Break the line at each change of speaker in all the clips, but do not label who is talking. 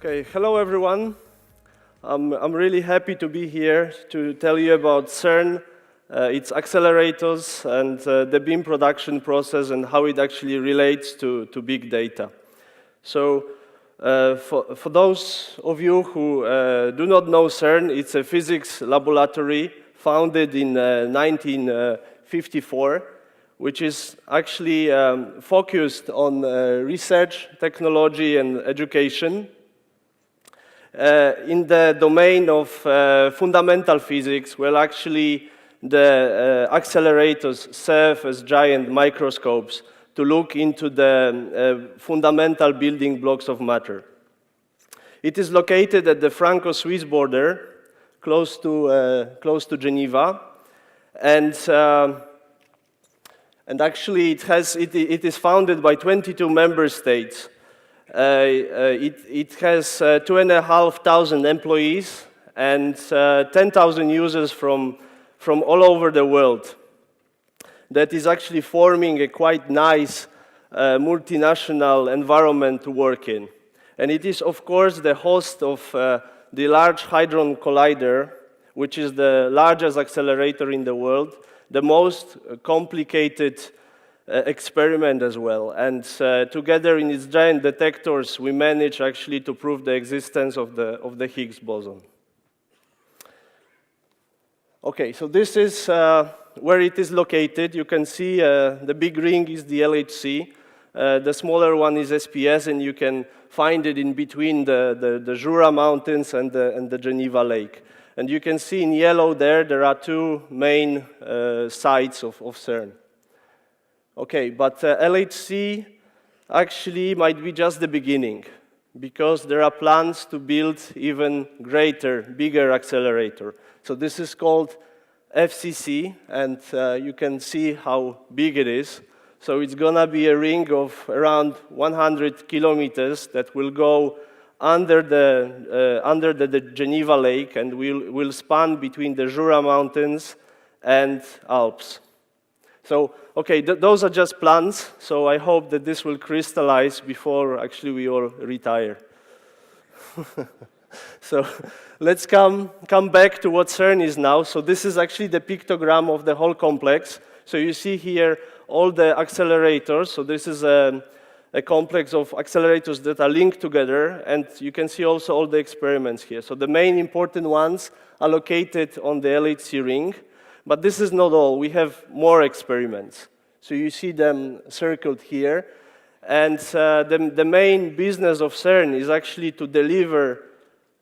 Okay, hello everyone. I'm really happy to be here to tell you about CERN, its accelerators, and the beam production process and how it actually relates to big data. So, for those of you who do not know CERN, it's a physics laboratory founded in 1954, which is actually focused on research, technology, and education. In the domain of fundamental physics, well, actually, the accelerators serve as giant microscopes to look into the fundamental building blocks of matter. It is located at the Franco-Swiss border, close to Geneva, and actually it is founded by 22 member states. It has 2,500 employees and 10,000 users from all over the world. That is actually forming a quite nice multinational environment to work in. And it is, of course, the host of the Large Hadron Collider, which is the largest accelerator in the world, the most complicated experiment as well. And together in its giant detectors, we managed actually to prove the existence of the Higgs boson. Okay, so this is where it is located. You can see the big ring is the LHC. The smaller one is SPS, and you can find it in between the Jura Mountains and the Geneva Lake. And you can see in yellow there are two main sites of CERN. Okay, but LHC actually might be just the beginning, because there are plans to build even greater, bigger accelerator. So this is called FCC, and you can see how big it is. So it's gonna be a ring of around 100 kilometers that will go under the Geneva Lake, and will span between the Jura Mountains and Alps. So, okay, those are just plans, so I hope that this will crystallize before actually we all retire. So, let's come back to what CERN is now. So this is actually the pictogram of the whole complex. So you see here all the accelerators. So this is a complex of accelerators that are linked together, and you can see also all the experiments here. So the main important ones are located on the LHC ring. But this is not all. We have more experiments. So you see them circled here. And the main business of CERN is actually to deliver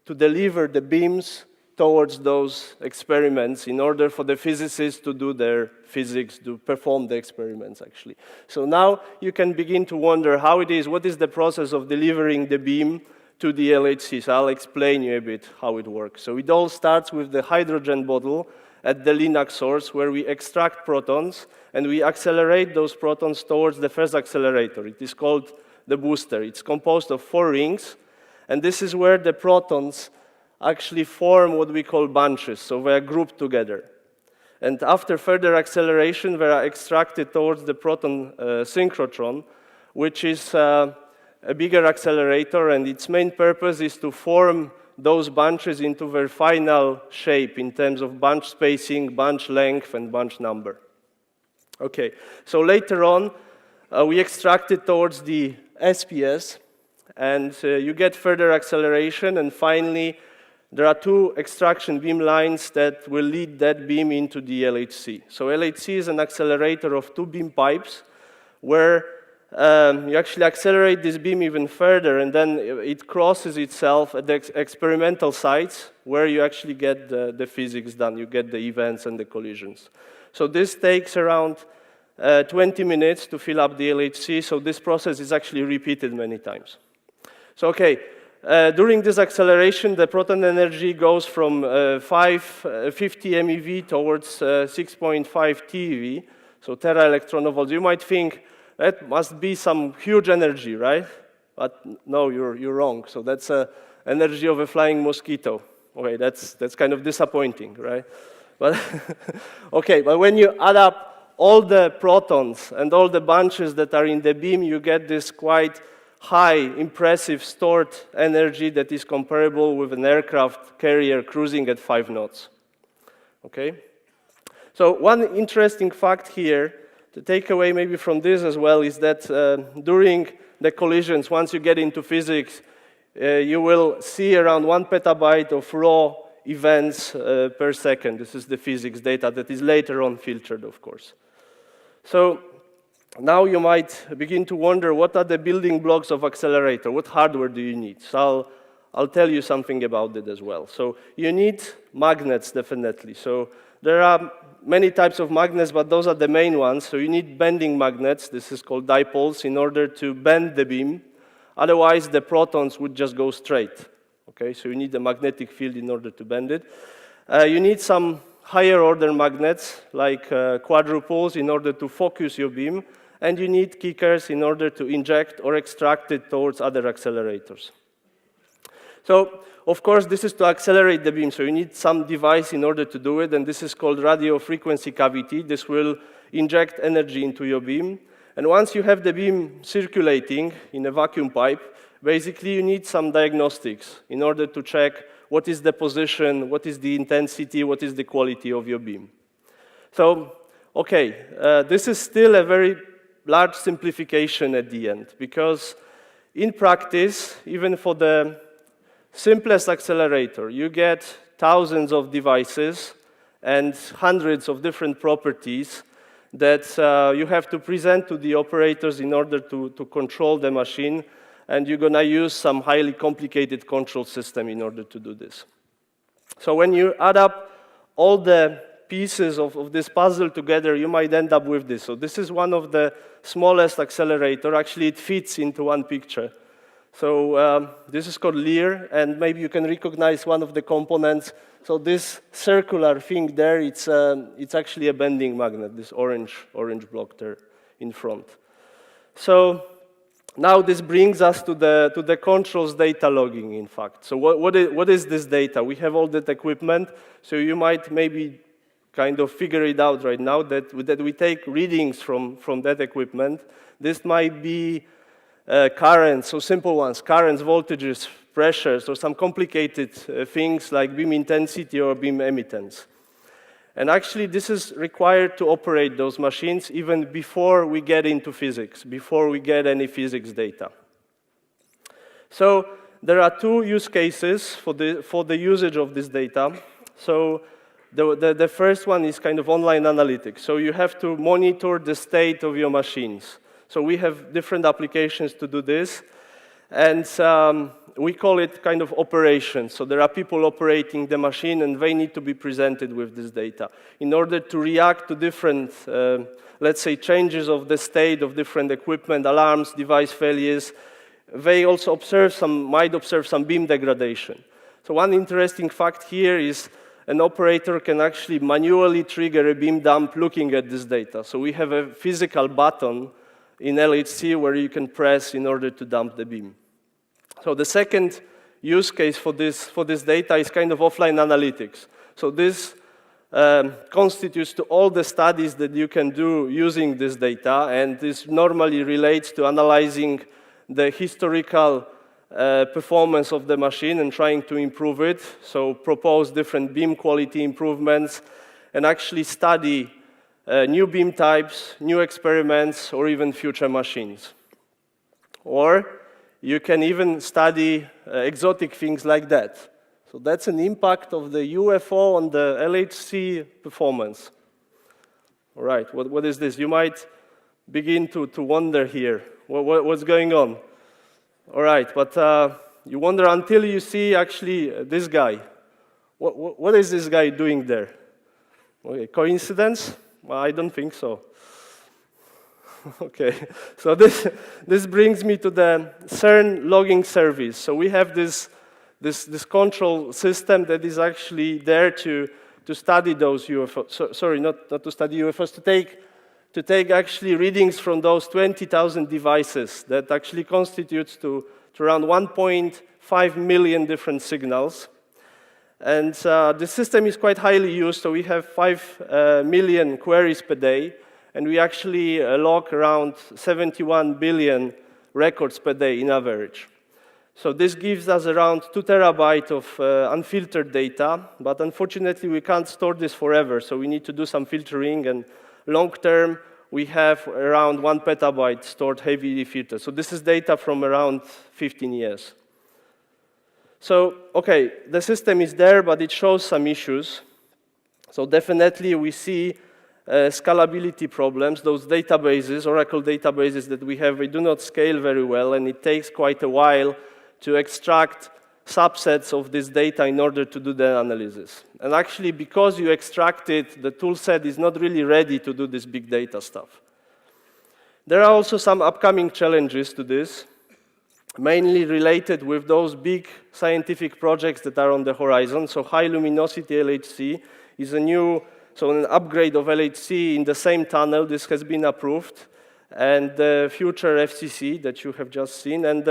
the beams towards those experiments in order for the physicists to do their physics, to perform the experiments, actually. So now you can begin to wonder how it is, what is the process of delivering the beam to the LHC. So I'll explain you a bit how it works. So it all starts with the hydrogen bottle at the LINAC source, where we extract protons, and we accelerate those protons towards the first accelerator. It is called the booster. It's composed of 4 rings, and this is where the protons actually form what we call bunches, so they are grouped together. And after further acceleration, they are extracted towards the proton synchrotron, which is a bigger accelerator, and its main purpose is to form those bunches into their final shape in terms of bunch spacing, bunch length, and bunch number. Okay, so later on, we extract it towards the SPS, and you get further acceleration, and finally, there are 2 extraction beam lines that will lead that beam into the LHC. So LHC is an accelerator of 2 beam pipes, where you actually accelerate this beam even further, and then it crosses itself at the experimental sites where you actually get the physics done. You get the events and the collisions. So this takes around 20 minutes to fill up the LHC, so this process is actually repeated many times. So, okay, during this acceleration, the proton energy goes from 50 MeV towards 6.5 TeV, so tera-electronvolts. You might think, that must be some huge energy, right? But no, you're wrong. So that's the energy of a flying mosquito. Okay, that's kind of disappointing, right? But okay, but when you add up all the protons and all the bunches that are in the beam, you get this quite high, impressive stored energy that is comparable with an aircraft carrier cruising at 5 knots. Okay? So one interesting fact here, to take away maybe from this as well, is that during the collisions, once you get into physics, you will see around 1 petabyte of raw events per second. This is the physics data that is later on filtered, of course. So now you might begin to wonder, what are the building blocks of accelerator? What hardware do you need? So I'll tell you something about it as well. So you need magnets, definitely. So there are many types of magnets, but those are the main ones. So you need bending magnets. This is called dipoles, in order to bend the beam. Otherwise, the protons would just go straight. Okay, so you need a magnetic field in order to bend it. You need some higher order magnets, like quadrupoles, in order to focus your beam. And you need kickers in order to inject or extract it towards other accelerators. So, of course, this is to accelerate the beam. So you need some device in order to do it, and this is called radio frequency cavity. This will inject energy into your beam. And once you have the beam circulating in a vacuum pipe, basically you need some diagnostics in order to check what is the position, what is the intensity, what is the quality of your beam. So, okay, this is still a very large simplification at the end, because in practice, even for the simplest accelerator, you get thousands of devices and hundreds of different properties that you have to present to the operators in order to control the machine, and you're going to use some highly complicated control system in order to do this. So when you add up all the pieces of this puzzle together, you might end up with this. So this is one of the smallest accelerator. Actually, it fits into one picture. So this is called Lear, and maybe you can recognize one of the components. So this circular thing there, it's actually a bending magnet, this orange block there in front. So now this brings us to the controls data logging, in fact. So what is this data? We have all that equipment, so you might maybe kind of figure it out right now that we take readings from that equipment. This might be currents, so simple ones, currents, voltages, pressures, or some complicated things like beam intensity or beam emittance. And actually, this is required to operate those machines even before we get into physics, before we get any physics data. So there are two use cases for the usage of this data. So the first one is kind of online analytics. So you have to monitor the state of your machines. So we have different applications to do this, and we call it kind of operations. So there are people operating the machine, and they need to be presented with this data in order to react to different, let's say, changes of the state of different equipment, alarms, device failures. They also might observe some beam degradation. So one interesting fact here is an operator can actually manually trigger a beam dump looking at this data. So we have a physical button in LHC where you can press in order to dump the beam. So the second use case for this data is kind of offline analytics. So this constitutes to all the studies that you can do using this data, and this normally relates to analyzing the historical performance of the machine and trying to improve it. So propose different beam quality improvements and actually study new beam types, new experiments, or even future machines. Or you can even study exotic things like that. So that's an impact of the UFO on the LHC performance. All right, what is this? You might begin to wonder here, what's going on? All right, but you wonder until you see actually this guy. What is this guy doing there? Okay, coincidence? Well, I don't think so. Okay, so this brings me to the CERN Logging Service. So we have this control system that is actually there to study those UFOs. Sorry, not to study UFOs, to take actually readings from those 20,000 devices that actually constitutes to around 1.5 million different signals. And the system is quite highly used, so we have 5 million queries per day, and we actually log around 71 billion records per day in average. So this gives us around 2 terabytes of unfiltered data, but unfortunately we can't store this forever, so we need to do some filtering, and long term we have around 1 petabyte stored heavily filtered. So this is data from around 15 years. So, okay, the system is there, but it shows some issues. So definitely we see scalability problems. Those databases, Oracle databases that we have, they do not scale very well, and it takes quite a while to extract subsets of this data in order to do the analysis. And actually, because you extract it, the tool set is not really ready to do this big data stuff. There are also some upcoming challenges to this, mainly related with those big scientific projects that are on the horizon. So high luminosity LHC is an upgrade of LHC in the same tunnel. This has been approved, and the future FCC that you have just seen. And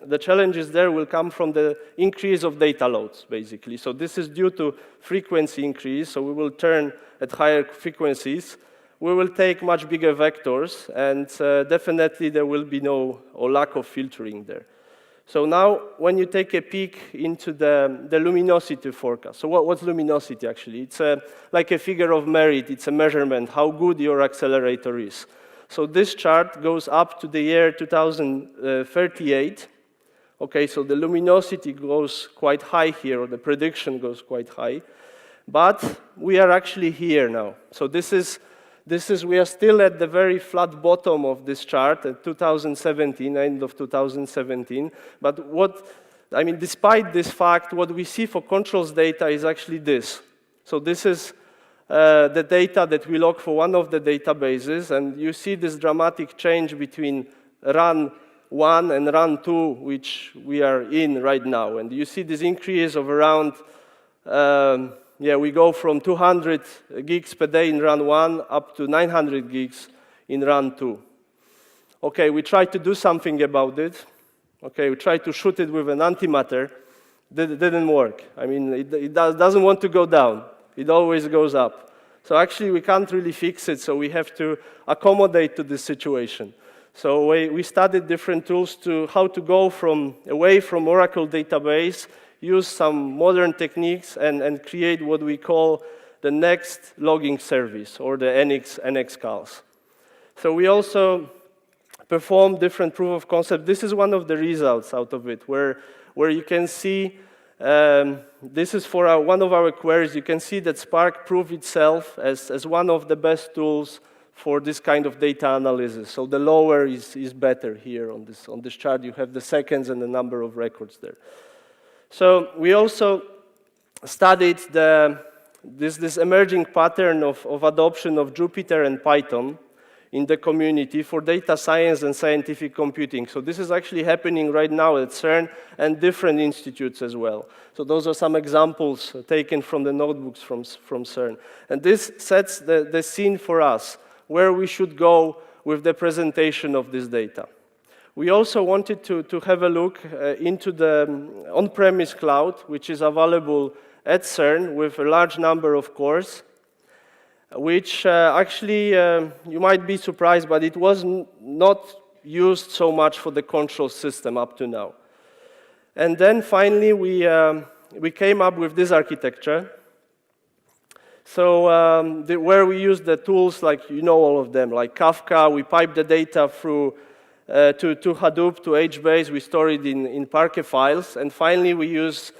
the challenges there will come from the increase of data loads, basically. So this is due to frequency increase, so we will turn at higher frequencies. We will take much bigger vectors, and definitely there will be no or lack of filtering there. So now, when you take a peek into the luminosity forecast, so what's luminosity actually? It's like a figure of merit. It's a measurement, how good your accelerator is. So this chart goes up to the year 2038. Okay, so the luminosity goes quite high here, or the prediction goes quite high. But we are actually here now. So we are still at the very flat bottom of this chart at 2017, end of 2017. But despite this fact, what we see for controls data is actually this. So this is the data that we log for one of the databases, and you see this dramatic change between run 1 and run 2, which we are in right now. And you see this increase of around, we go from 200 gigs per day in run 1 up to 900 gigs in run 2. Okay, we tried to do something about it. Okay, we tried to shoot it with an antimatter. It didn't work. It doesn't want to go down. It always goes up. So actually, we can't really fix it, so we have to accommodate to this situation. So we studied different tools to how to go away from Oracle database, use some modern techniques, and create what we call the next logging service, or the NX calls. So we also performed different proof of concept. This is one of the results out of it, where you can see, this is for one of our queries. You can see that Spark proved itself as one of the best tools for this kind of data analysis. So the lower is better here on this chart. You have the seconds and the number of records there. So we also studied this emerging pattern of adoption of Jupyter and Python in the community for data science and scientific computing. So this is actually happening right now at CERN and different institutes as well. So those are some examples taken from the notebooks from CERN. And this sets the scene for us, where we should go with the presentation of this data. We also wanted to have a look into the on-premise cloud, which is available at CERN with a large number of cores, which actually, you might be surprised, but it was not used so much for the control system up to now. And then finally, we came up with this architecture. So where we use the tools, like all of them, like Kafka, we pipe the data through to Hadoop, to HBase, we store it in Parquet files, and finally we use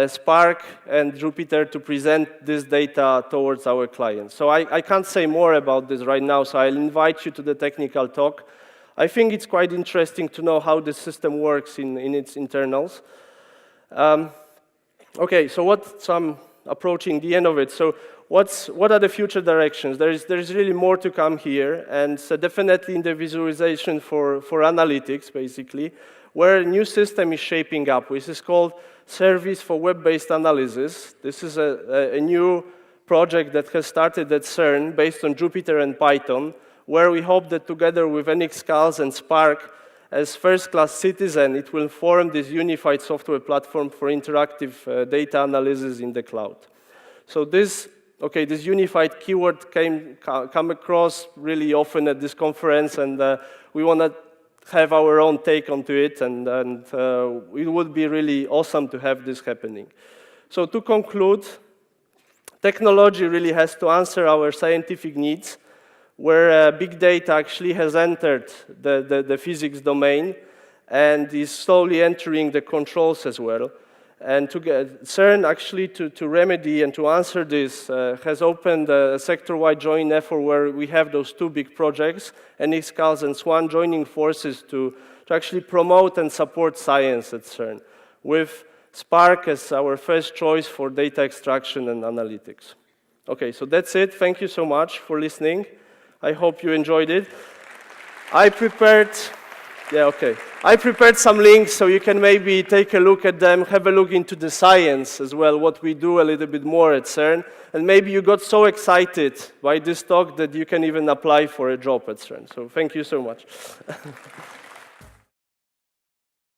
Spark and Jupyter to present this data towards our clients. So I can't say more about this right now, so I'll invite you to the technical talk. I think it's quite interesting to know how this system works in its internals. Okay, so I'm approaching the end of it. So what are the future directions? There is really more to come here, and so definitely in the visualization for analytics, basically, where a new system is shaping up, which is called Service for Web-Based Analysis. This is a new project that has started at CERN based on Jupyter and Python, where we hope that together with NX and Spark, as first-class citizen, it will form this unified software platform for interactive data analysis in the cloud. So this unified keyword come across really often at this conference, and we want to have our own take onto it, and it would be really awesome to have this happening. So to conclude, technology really has to answer our scientific needs, where big data actually has entered the physics domain and is slowly entering the controls as well. And CERN actually to remedy and to answer this has opened a sector-wide joint effort where we have those two big projects, NXCALS and SWAN, joining forces to actually promote and support science at CERN, with Spark as our first choice for data extraction and analytics. Okay, so that's it. Thank you so much for listening. I hope you enjoyed it. I prepared some links so you can maybe take a look at them, have a look into the science as well, what we do a little bit more at CERN, and maybe you got so excited by this talk that you can even apply for a job at CERN. So thank you so much.